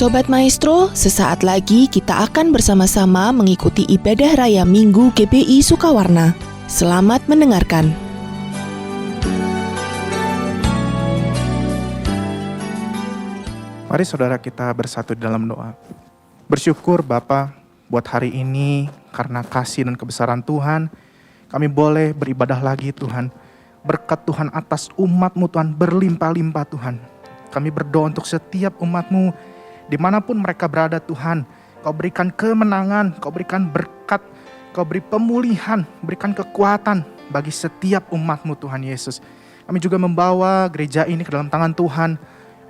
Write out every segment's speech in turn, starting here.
Sobat Maestro, sesaat lagi kita akan bersama-sama mengikuti ibadah raya Minggu GBI Sukawarna. Selamat mendengarkan. Mari saudara kita bersatu dalam doa. Bersyukur Bapa buat hari ini karena kasih dan kebesaran Tuhan, kami boleh beribadah lagi Tuhan. Berkat Tuhan atas umat-Mu Tuhan berlimpah-limpah Tuhan. Kami berdoa untuk setiap umat-Mu dimanapun mereka berada Tuhan. Kau berikan kemenangan, Kau berikan berkat, Kau beri pemulihan, berikan kekuatan bagi setiap umat-Mu Tuhan Yesus. Kami juga membawa gereja ini ke dalam tangan Tuhan.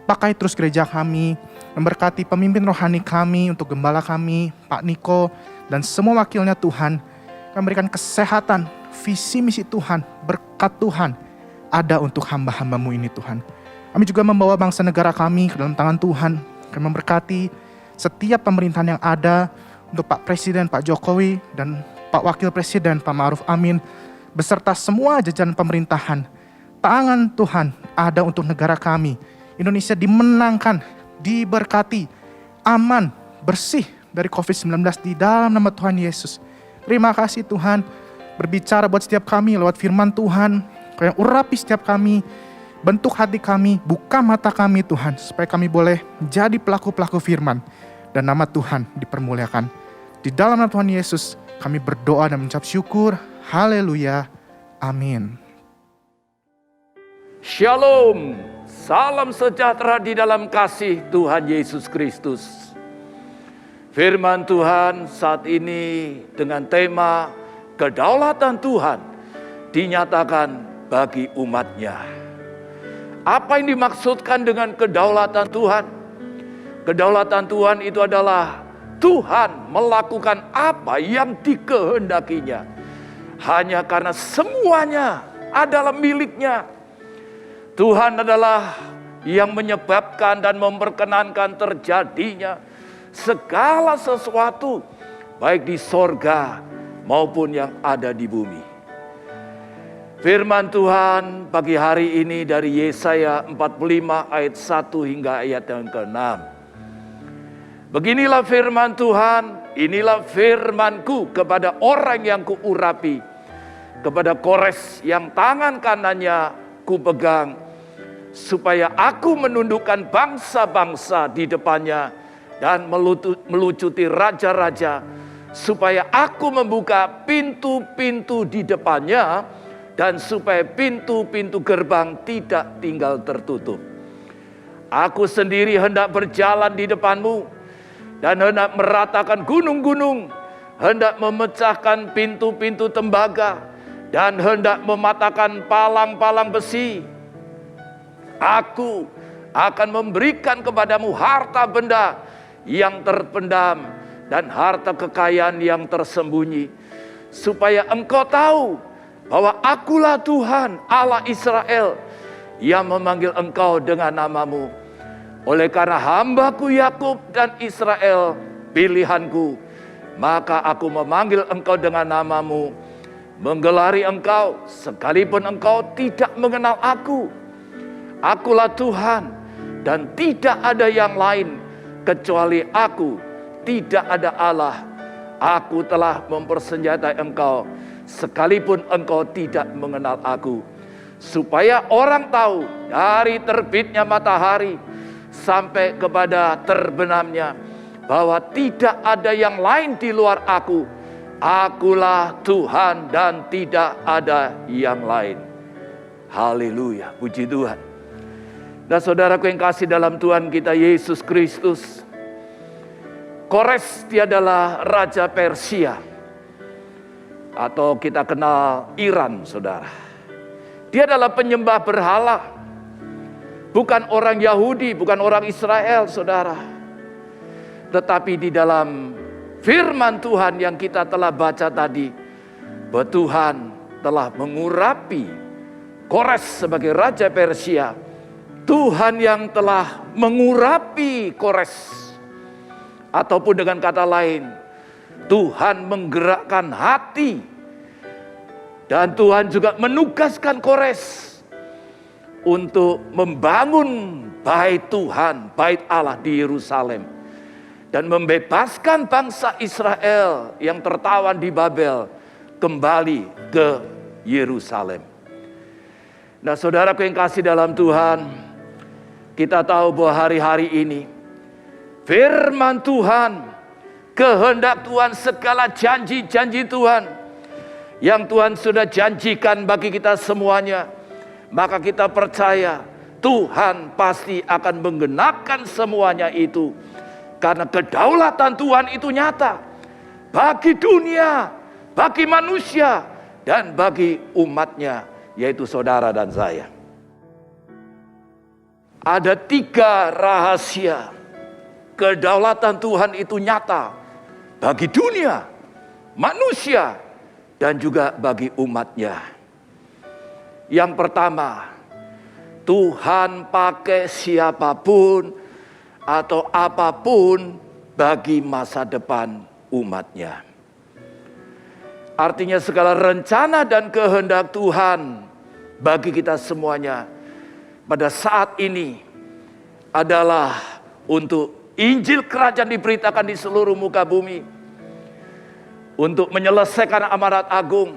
Pakai terus gereja kami, memberkati pemimpin rohani kami, untuk gembala kami, Pak Niko, dan semua wakilnya Tuhan. Kami berikan kesehatan, visi misi Tuhan, berkat Tuhan ada untuk hamba-hamba-Mu ini Tuhan. Kami juga membawa bangsa negara kami ke dalam tangan Tuhan. Kami memberkati setiap pemerintahan yang ada, untuk Pak Presiden, Pak Jokowi, dan Pak Wakil Presiden, Pak Ma'ruf Amin, beserta semua jajaran pemerintahan. Tangan Tuhan ada untuk negara kami. Indonesia dimenangkan, diberkati, aman, bersih dari COVID-19 di dalam nama Tuhan Yesus. Terima kasih Tuhan, berbicara buat setiap kami lewat firman Tuhan. Kau yang urapi setiap kami, bentuk hati kami, buka mata kami Tuhan, supaya kami boleh menjadi pelaku-pelaku firman, dan nama Tuhan dipermuliakan. Di dalam nama Tuhan Yesus, kami berdoa dan mengucap syukur. Haleluya. Amin. Shalom, salam sejahtera di dalam kasih Tuhan Yesus Kristus. Firman Tuhan saat ini dengan tema kedaulatan Tuhan dinyatakan bagi umatnya. Apa yang dimaksudkan dengan kedaulatan Tuhan? Kedaulatan Tuhan itu adalah Tuhan melakukan apa yang dikehendakinya. Hanya karena semuanya adalah miliknya. Tuhan adalah yang menyebabkan dan memperkenankan terjadinya segala sesuatu, baik di sorga maupun yang ada di bumi. Firman Tuhan pagi hari ini dari Yesaya 45 ayat 1 hingga ayat yang ke-6. Beginilah firman Tuhan, inilah firmanku kepada orang yang kuurapi, kepada Kores yang tangan kanannya kupegang, supaya aku menundukkan bangsa-bangsa di depannya dan melucuti raja-raja, supaya aku membuka pintu-pintu di depannya, dan supaya pintu-pintu gerbang tidak tinggal tertutup. Aku sendiri hendak berjalan di depanmu, dan hendak meratakan gunung-gunung, hendak memecahkan pintu-pintu tembaga, dan hendak mematahkan palang-palang besi. Aku akan memberikan kepadamu harta benda yang terpendam, dan harta kekayaan yang tersembunyi, supaya engkau tahu bahwa akulah Tuhan Allah Israel yang memanggil engkau dengan namamu. Oleh karena hambaku Yakub dan Israel pilihanku, maka aku memanggil engkau dengan namamu, menggelari engkau sekalipun engkau tidak mengenal aku. Akulah Tuhan dan tidak ada yang lain kecuali aku, tidak ada Allah. Aku telah mempersenjatai engkau sekalipun engkau tidak mengenal aku, supaya orang tahu dari terbitnya matahari sampai kepada terbenamnya, bahwa tidak ada yang lain di luar aku. Akulah Tuhan dan tidak ada yang lain. Haleluya, puji Tuhan. Dan saudaraku yang kasih dalam Tuhan kita Yesus Kristus, Kores dia adalah Raja Persia, atau kita kenal Iran, saudara. Dia adalah penyembah berhala. Bukan orang Yahudi, bukan orang Israel, saudara. Tetapi di dalam firman Tuhan yang kita telah baca tadi, bahwa Tuhan telah mengurapi Kores sebagai Raja Persia. Tuhan yang telah mengurapi Kores. Ataupun dengan kata lain, Tuhan menggerakkan hati, dan Tuhan juga menugaskan Kores untuk membangun bait Tuhan, bait Allah di Yerusalem. dan membebaskan bangsa Israel yang tertawan di Babel kembali ke Yerusalem. Nah, saudaraku yang kasih dalam Tuhan, kita tahu bahwa hari-hari ini firman Tuhan, kehendak Tuhan, segala janji-janji Tuhan yang Tuhan sudah janjikan bagi kita semuanya, maka kita percaya Tuhan pasti akan menggenapkan semuanya itu. Karena kedaulatan Tuhan itu nyata bagi dunia, bagi manusia, dan bagi umatnya, yaitu saudara dan saya. Ada 3 rahasia kedaulatan Tuhan itu nyata bagi dunia, manusia, dan juga bagi umatnya. Yang pertama, Tuhan pakai siapapun atau apapun bagi masa depan umatnya. Artinya segala rencana dan kehendak Tuhan bagi kita semuanya pada saat ini adalah untuk Injil Kerajaan diberitakan di seluruh muka bumi, untuk menyelesaikan amanat agung,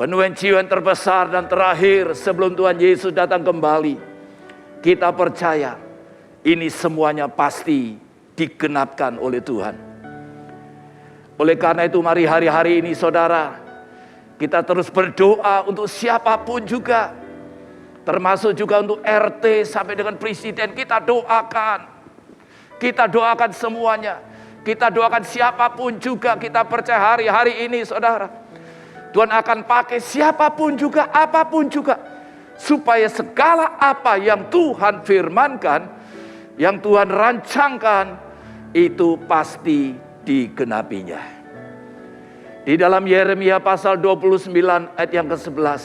penuaian jiwa yang terbesar dan terakhir sebelum Tuhan Yesus datang kembali. Kita percaya ini semuanya pasti digenapkan oleh Tuhan. Oleh karena itu mari hari-hari ini saudara, kita terus berdoa untuk siapapun juga, termasuk juga untuk RT sampai dengan presiden. Kita doakan semuanya. Kita doakan siapapun juga. Kita percaya hari-hari ini saudara, Tuhan akan pakai siapapun juga, apapun juga, supaya segala apa yang Tuhan firmankan, yang Tuhan rancangkan, itu pasti digenapinya. Di dalam Yeremia pasal 29 ayat yang ke-11.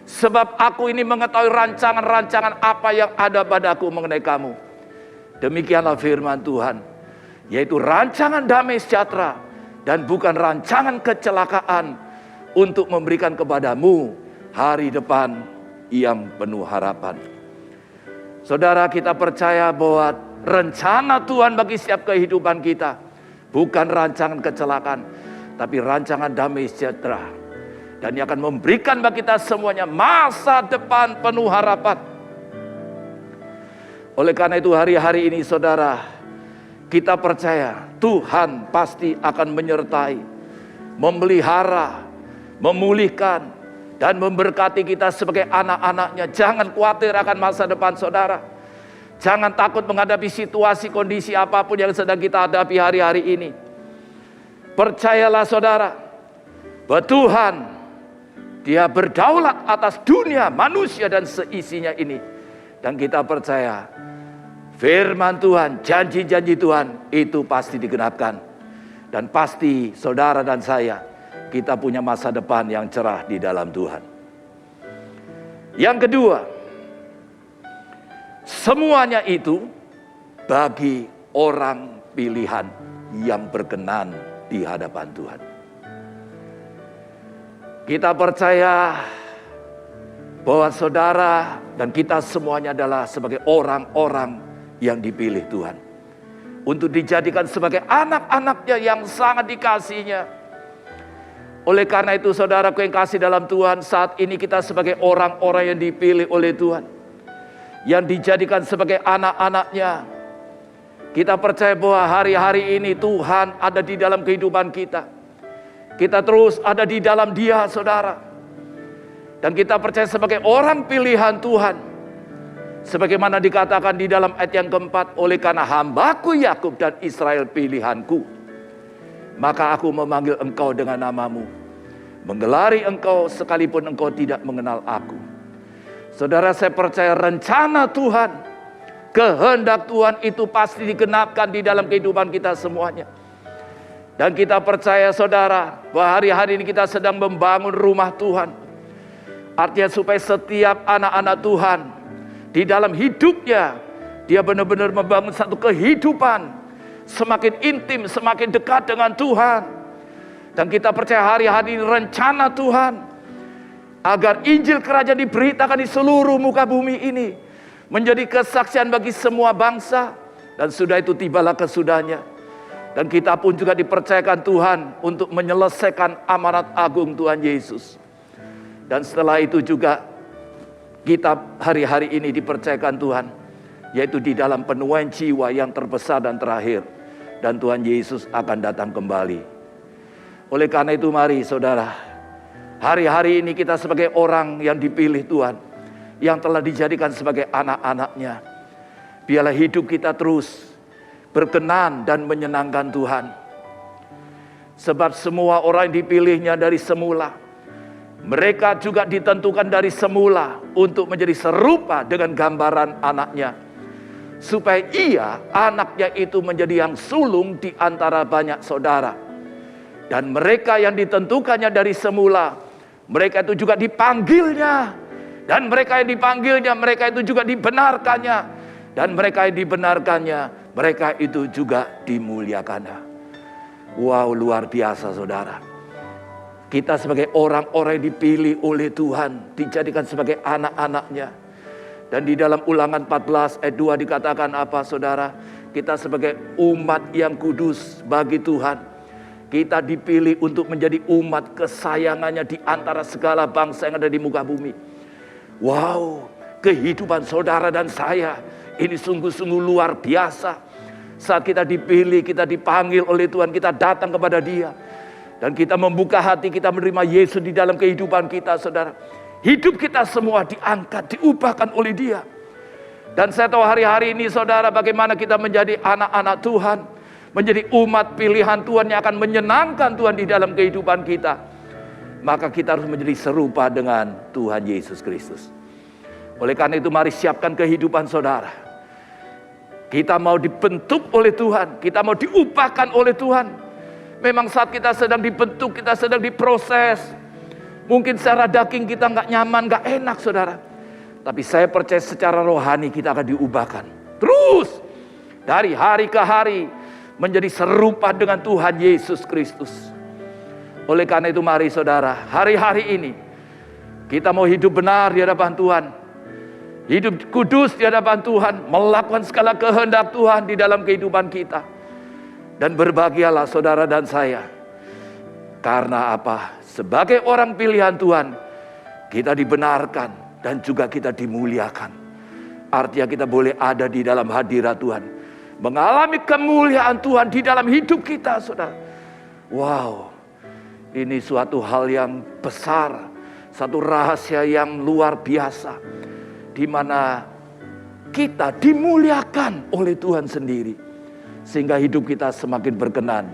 Sebab aku ini mengetahui rancangan-rancangan apa yang ada padaku mengenai kamu. Demikianlah firman Tuhan, yaitu rancangan damai sejahtera dan bukan rancangan kecelakaan, untuk memberikan kepadamu hari depan yang penuh harapan. Saudara, kita percaya bahwa rencana Tuhan bagi setiap kehidupan kita bukan rancangan kecelakaan, tapi rancangan damai sejahtera. Dan yang akan memberikan bagi kita semuanya masa depan penuh harapan. Oleh karena itu hari-hari ini saudara, kita percaya Tuhan pasti akan menyertai, memelihara, memulihkan, dan memberkati kita sebagai anak-anaknya. Jangan khawatir akan masa depan saudara. Jangan takut menghadapi situasi, kondisi apapun yang sedang kita hadapi hari-hari ini. Percayalah saudara, bahwa Tuhan, Dia berdaulat atas dunia, manusia, dan seisinya ini. Dan kita percaya, firman Tuhan, janji-janji Tuhan, itu pasti digenapkan. Dan pasti saudara dan saya, kita punya masa depan yang cerah di dalam Tuhan. Yang kedua, semuanya itu bagi orang pilihan yang berkenan di hadapan Tuhan. Kita percaya bahwa saudara dan kita semuanya adalah sebagai orang-orang yang dipilih Tuhan, untuk dijadikan sebagai anak-anaknya yang sangat dikasihinya. Oleh karena itu saudaraku yang kasih dalam Tuhan, saat ini kita sebagai orang-orang yang dipilih oleh Tuhan, yang dijadikan sebagai anak-anaknya, kita percaya bahwa hari-hari ini Tuhan ada di dalam kehidupan kita. Kita terus ada di dalam Dia saudara. Dan kita percaya sebagai orang pilihan Tuhan, sebagaimana dikatakan di dalam ayat yang keempat, oleh karena hambaku Yakub dan Israel pilihanku, maka aku memanggil engkau dengan namamu, menggelari engkau sekalipun engkau tidak mengenal aku. Saudara, saya percaya rencana Tuhan, kehendak Tuhan itu pasti digenapkan di dalam kehidupan kita semuanya. Dan kita percaya saudara, bahwa hari-hari ini kita sedang membangun rumah Tuhan. Artinya supaya setiap anak-anak Tuhan, di dalam hidupnya, dia benar-benar membangun satu kehidupan semakin intim, semakin dekat dengan Tuhan. Dan kita percaya hari-hari ini rencana Tuhan, agar Injil Kerajaan diberitakan di seluruh muka bumi ini, menjadi kesaksian bagi semua bangsa, Dan sudah itu tibalah kesudahnya. Dan kita pun juga dipercayakan Tuhan untuk menyelesaikan amanat agung Tuhan Yesus. Dan setelah itu juga kita hari-hari ini dipercayakan Tuhan, yaitu di dalam penuaian jiwa yang terbesar dan terakhir. Dan Tuhan Yesus akan datang kembali. Oleh karena itu mari saudara, hari-hari ini kita sebagai orang yang dipilih Tuhan, yang telah dijadikan sebagai anak-anaknya, biarlah hidup kita terus berkenan dan menyenangkan Tuhan. Sebab semua orang yang dipilihnya dari semula, mereka juga ditentukan dari semula untuk menjadi serupa dengan gambaran anaknya, supaya ia, anaknya itu menjadi yang sulung di antara banyak saudara. Dan mereka yang ditentukannya dari semula, mereka itu juga dipanggilnya. Dan mereka yang dipanggilnya, mereka itu juga dibenarkannya. Dan mereka yang dibenarkannya, mereka itu juga dimuliakannya. Wow, luar biasa saudara. Kita sebagai orang-orang yang dipilih oleh Tuhan, dijadikan sebagai anak-anaknya. Dan di dalam Ulangan 14 ayat 2 dikatakan apa saudara? Kita sebagai umat yang kudus bagi Tuhan. Kita dipilih untuk menjadi umat kesayangannya di antara segala bangsa yang ada di muka bumi. Wow, kehidupan saudara dan saya ini sungguh-sungguh luar biasa. Saat kita dipilih, kita dipanggil oleh Tuhan, kita datang kepada Dia. Dan kita membuka hati, kita menerima Yesus di dalam kehidupan kita saudara. Hidup kita semua diangkat, diubahkan oleh Dia. Dan saya tahu hari-hari ini saudara, bagaimana kita menjadi anak-anak Tuhan, menjadi umat pilihan Tuhan yang akan menyenangkan Tuhan di dalam kehidupan kita. Maka kita harus menjadi serupa dengan Tuhan Yesus Kristus. Oleh karena itu mari siapkan kehidupan saudara. Kita mau dibentuk oleh Tuhan, kita mau diubahkan oleh Tuhan. Memang saat kita sedang dibentuk, kita sedang diproses. Mungkin secara daging kita nggak nyaman, nggak enak saudara. Tapi saya percaya secara rohani kita akan diubahkan. Terus dari hari ke hari menjadi serupa dengan Tuhan Yesus Kristus. Oleh karena itu mari saudara, hari-hari ini kita mau hidup benar di hadapan Tuhan. Hidup kudus di hadapan Tuhan, melakukan segala kehendak Tuhan di dalam kehidupan kita. Dan berbahagialah saudara dan saya. Karena apa? Sebagai orang pilihan Tuhan, kita dibenarkan dan juga kita dimuliakan. Artinya kita boleh ada di dalam hadirat Tuhan, mengalami kemuliaan Tuhan di dalam hidup kita saudara. Wow, ini suatu hal yang besar, satu rahasia yang luar biasa, di mana kita dimuliakan oleh Tuhan sendiri, sehingga hidup kita semakin berkenan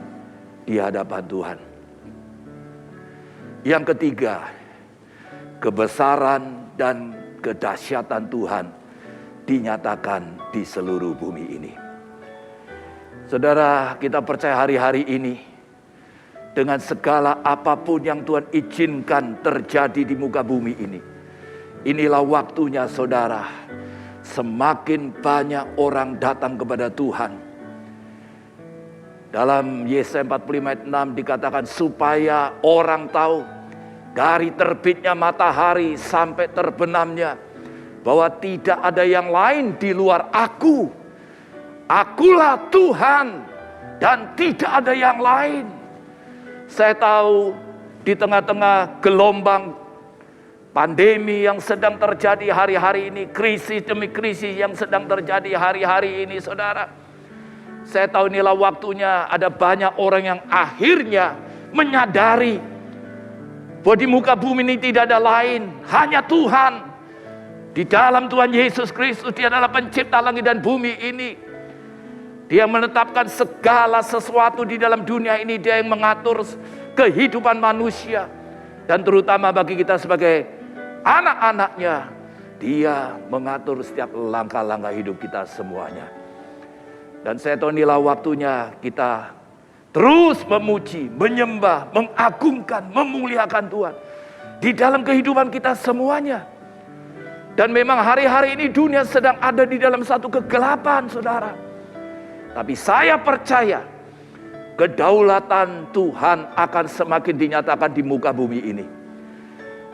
di hadapan Tuhan. Yang ketiga, kebesaran dan kedahsyatan Tuhan dinyatakan di seluruh bumi ini. Saudara, kita percaya hari-hari ini, dengan segala apapun yang Tuhan izinkan terjadi di muka bumi ini, inilah waktunya saudara, semakin banyak orang datang kepada Tuhan. Dalam Yesaya 45 ayat 6 dikatakan, supaya orang tahu dari terbitnya matahari sampai terbenamnya, bahwa tidak ada yang lain di luar Aku. Akulah Tuhan dan tidak ada yang lain. Saya tahu di tengah-tengah gelombang pandemi yang sedang terjadi hari-hari ini, krisis demi krisis yang sedang terjadi hari-hari ini saudara. Saya tahu inilah waktunya ada banyak orang yang akhirnya menyadari bahwa di muka bumi ini tidak ada lain, hanya Tuhan. Di dalam Tuhan Yesus Kristus, Dia adalah pencipta langit dan bumi ini. Dia menetapkan segala sesuatu di dalam dunia ini. Dia yang mengatur kehidupan manusia. Dan terutama bagi kita sebagai anak-anaknya, Dia mengatur setiap langkah-langkah hidup kita semuanya. Dan saya tahu inilah waktunya kita terus memuji, menyembah, mengagungkan, memuliakan Tuhan di dalam kehidupan kita semuanya. Dan memang hari-hari ini dunia sedang ada di dalam satu kegelapan saudara. Tapi saya percaya kedaulatan Tuhan akan semakin dinyatakan di muka bumi ini.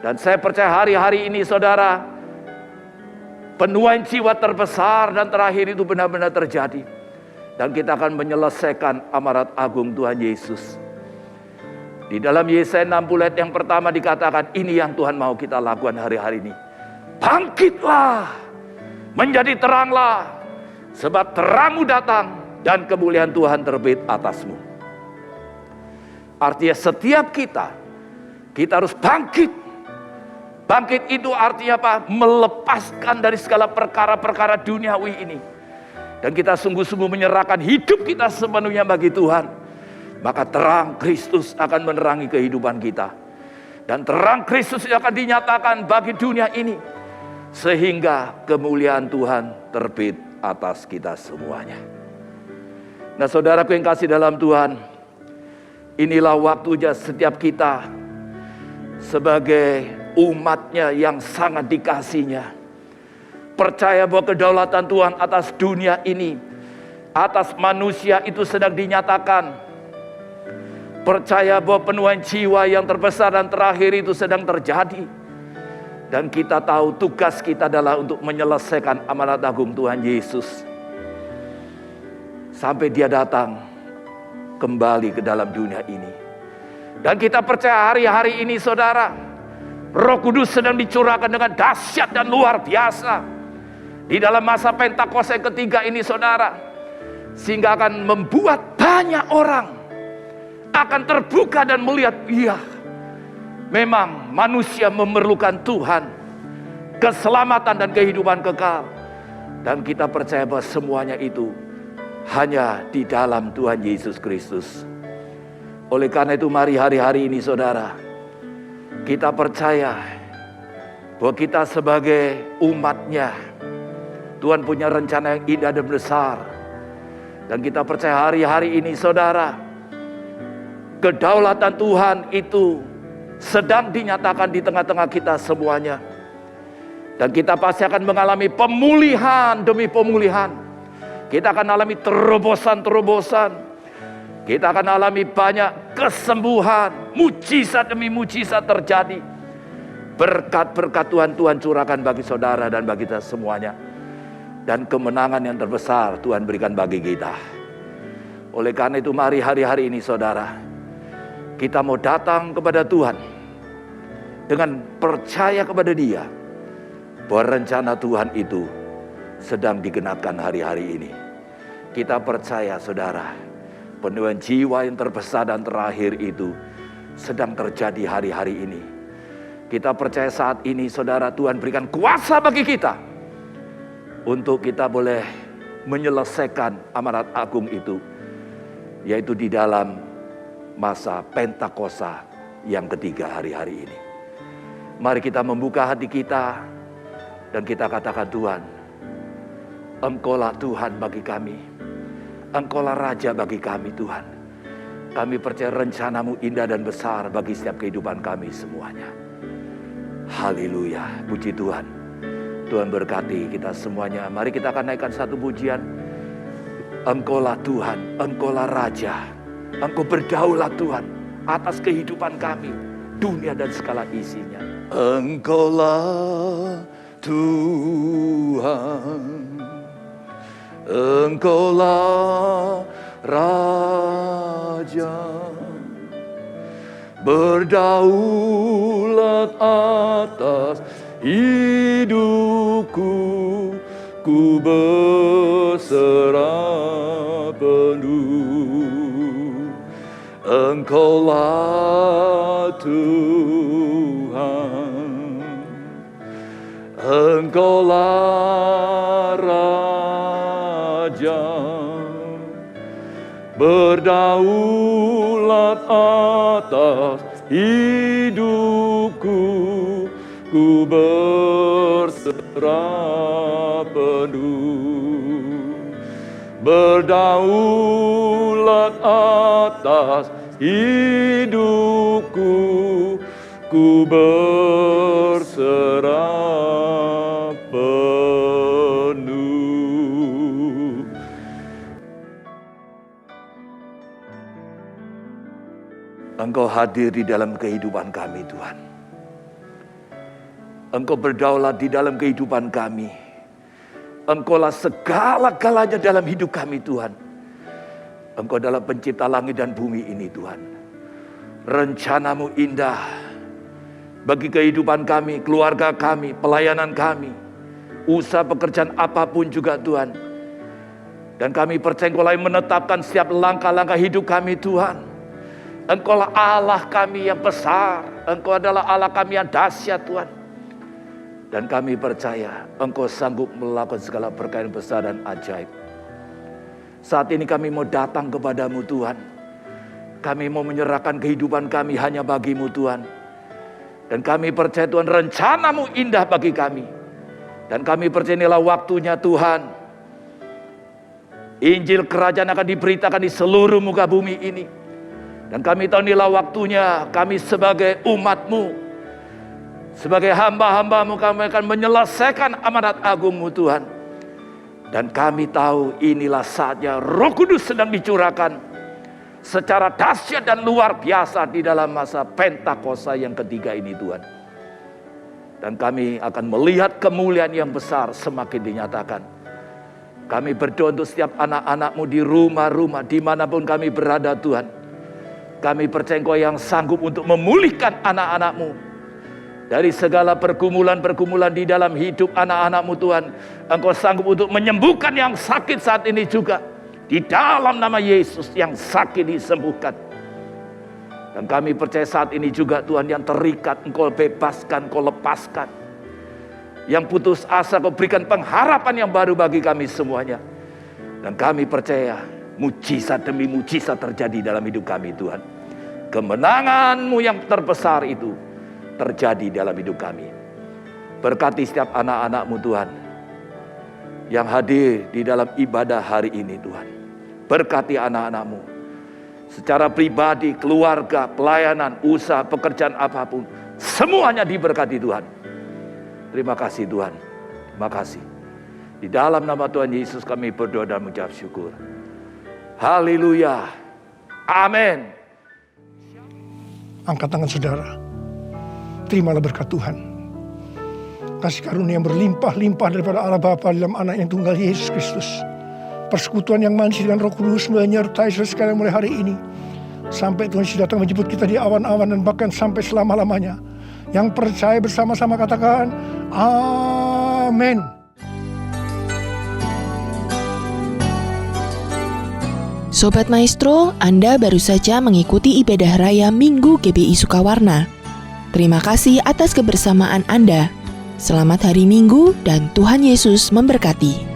Dan saya percaya hari-hari ini saudara, penuaian jiwa terbesar dan terakhir itu benar-benar terjadi. Dan kita akan menyelesaikan amanat agung Tuhan Yesus. Di dalam Yesaya 60 ayat yang pertama dikatakan, ini yang Tuhan mau kita lakukan hari-hari ini. Bangkitlah, menjadi teranglah, sebab terangmu datang dan kemuliaan Tuhan terbit atasmu. Artinya setiap kita harus bangkit. Bangkit itu artinya apa? Melepaskan dari segala perkara-perkara duniawi ini. Dan kita sungguh-sungguh menyerahkan hidup kita sepenuhnya bagi Tuhan. Maka terang Kristus akan menerangi kehidupan kita. Dan terang Kristus akan dinyatakan bagi dunia ini. Sehingga kemuliaan Tuhan terbit atas kita semuanya. Nah saudaraku yang kasih dalam Tuhan, inilah waktunya setiap kita sebagai umatnya yang sangat dikasihinya. Percaya bahwa kedaulatan Tuhan atas dunia ini, atas manusia itu sedang dinyatakan. Percaya bahwa penuaian jiwa yang terbesar dan terakhir itu sedang terjadi. Dan kita tahu tugas kita adalah untuk menyelesaikan amanat agung Tuhan Yesus. Sampai dia datang kembali ke dalam dunia ini. Dan kita percaya hari-hari ini saudara, Roh Kudus sedang dicurahkan dengan dahsyat dan luar biasa. Di dalam masa Pentakosta yang ketiga ini saudara. Sehingga akan membuat banyak orang akan terbuka dan melihat, iya, memang manusia memerlukan Tuhan, keselamatan dan kehidupan kekal. Dan kita percaya bahwa semuanya itu hanya di dalam Tuhan Yesus Kristus. Oleh karena itu mari hari-hari ini saudara, kita percaya bahwa kita sebagai umatnya, Tuhan punya rencana yang indah dan besar. Dan kita percaya hari-hari ini saudara, kedaulatan Tuhan itu sedang dinyatakan di tengah-tengah kita semuanya. Dan kita pasti akan mengalami pemulihan demi pemulihan. Kita akan alami terobosan-terobosan. Kita akan alami banyak kesembuhan. Mujizat demi mujizat terjadi. Berkat-berkat Tuhan curahkan bagi saudara dan bagi kita semuanya. Dan kemenangan yang terbesar Tuhan berikan bagi kita. Oleh karena itu mari hari-hari ini saudara, kita mau datang kepada Tuhan dengan percaya kepada Dia bahwa rencana Tuhan itu sedang digenapkan hari-hari ini. Kita percaya saudara, penuaian jiwa yang terbesar dan terakhir itu sedang terjadi hari-hari ini. Kita percaya saat ini saudara, Tuhan berikan kuasa bagi kita untuk kita boleh menyelesaikan amanat agung itu, yaitu di dalam masa Pentakosta yang ketiga hari-hari ini. Mari kita membuka hati kita dan kita katakan, Tuhan, Engkaulah Tuhan bagi kami. Engkaulah Raja bagi kami Tuhan. Kami percaya rencana-Mu indah dan besar bagi setiap kehidupan kami semuanya. Haleluya, puji Tuhan. Tuhan berkati kita semuanya. Mari kita akan naikkan satu pujian. Engkaulah Tuhan, Engkaulah Raja. Engkau berdaulat Tuhan atas kehidupan kami, dunia dan segala isinya. Engkaulah Tuhan, Engkaulah Raja, berdaulat atas hidupku, ku berserah penuh. Engkaulah Tuhan, Engkaulah Raja, berdaulat atas hidupku, ku berserah penuh. Berdaulat atas hidupku, ku berserah penuh. Engkau hadir di dalam kehidupan kami Tuhan. Engkau berdaulat di dalam kehidupan kami. Engkaulah segala-galanya dalam hidup kami Tuhan. Engkau adalah pencipta langit dan bumi ini Tuhan. Rencanamu indah bagi kehidupan kami, keluarga kami, pelayanan kami, usaha pekerjaan apapun juga Tuhan. Dan kami percaya Engkau yang menetapkan setiap langkah-langkah hidup kami Tuhan. Engkau lah Allah kami yang besar. Engkau adalah Allah kami yang dahsyat Tuhan. Dan kami percaya Engkau sanggup melakukan segala perkara yang besar dan ajaib. Saat ini kami mau datang kepadamu Tuhan. Kami mau menyerahkan kehidupan kami hanya bagimu Tuhan. Dan kami percaya Tuhan rencanamu indah bagi kami. Dan kami percaya inilah waktunya Tuhan. Injil kerajaan akan diberitakan di seluruh muka bumi ini. Dan kami tahu inilah waktunya kami sebagai umat-Mu, sebagai hamba-hamba-Mu, kami akan menyelesaikan amanat agung-Mu Tuhan. Dan kami tahu inilah saatnya Roh Kudus sedang dicurahkan secara dahsyat dan luar biasa di dalam masa Pentakosta yang ketiga ini Tuhan. Dan kami akan melihat kemuliaan yang besar semakin dinyatakan. Kami berdoa untuk setiap anak-anak-Mu di rumah-rumah, dimanapun kami berada Tuhan. Kami percaya Engkau yang sanggup untuk memulihkan anak-anak-Mu dari segala pergumulan-pergumulan di dalam hidup anak-anak-Mu Tuhan. Engkau sanggup untuk menyembuhkan yang sakit saat ini juga. Di dalam nama Yesus yang sakit disembuhkan. Dan kami percaya saat ini juga Tuhan yang terikat Engkau bebaskan, Engkau lepaskan. Yang putus asa Engkau berikan pengharapan yang baru bagi kami semuanya. Dan kami percaya mujizat demi mujizat terjadi dalam hidup kami Tuhan. Kemenangan-Mu yang terbesar itu terjadi dalam hidup kami. Berkati setiap anak-anak-Mu Tuhan yang hadir di dalam ibadah hari ini Tuhan. Berkati anak-anak-Mu secara pribadi, keluarga, pelayanan, usaha, pekerjaan apapun, semuanya diberkati Tuhan. Terima kasih Tuhan. Terima kasih. Di dalam nama Tuhan Yesus kami berdoa dan mengucap syukur. Haleluya. Amin. Angkat tangan saudara. Terimalah berkat Tuhan. Kasih karunia yang berlimpah-limpah daripada Allah Bapa dalam anak yang tunggal Yesus Kristus. Persekutuan yang manis dengan Roh Kudus menyertai saudara sekalian mulai hari ini. Sampai Tuhan Yesus datang menjemput kita di awan-awan dan bahkan sampai selama-lamanya. Yang percaya bersama-sama katakan, Amin. Sobat Maestro, Anda baru saja mengikuti ibadah raya Minggu GBI Sukawarna. Terima kasih atas kebersamaan Anda. Selamat hari Minggu dan Tuhan Yesus memberkati.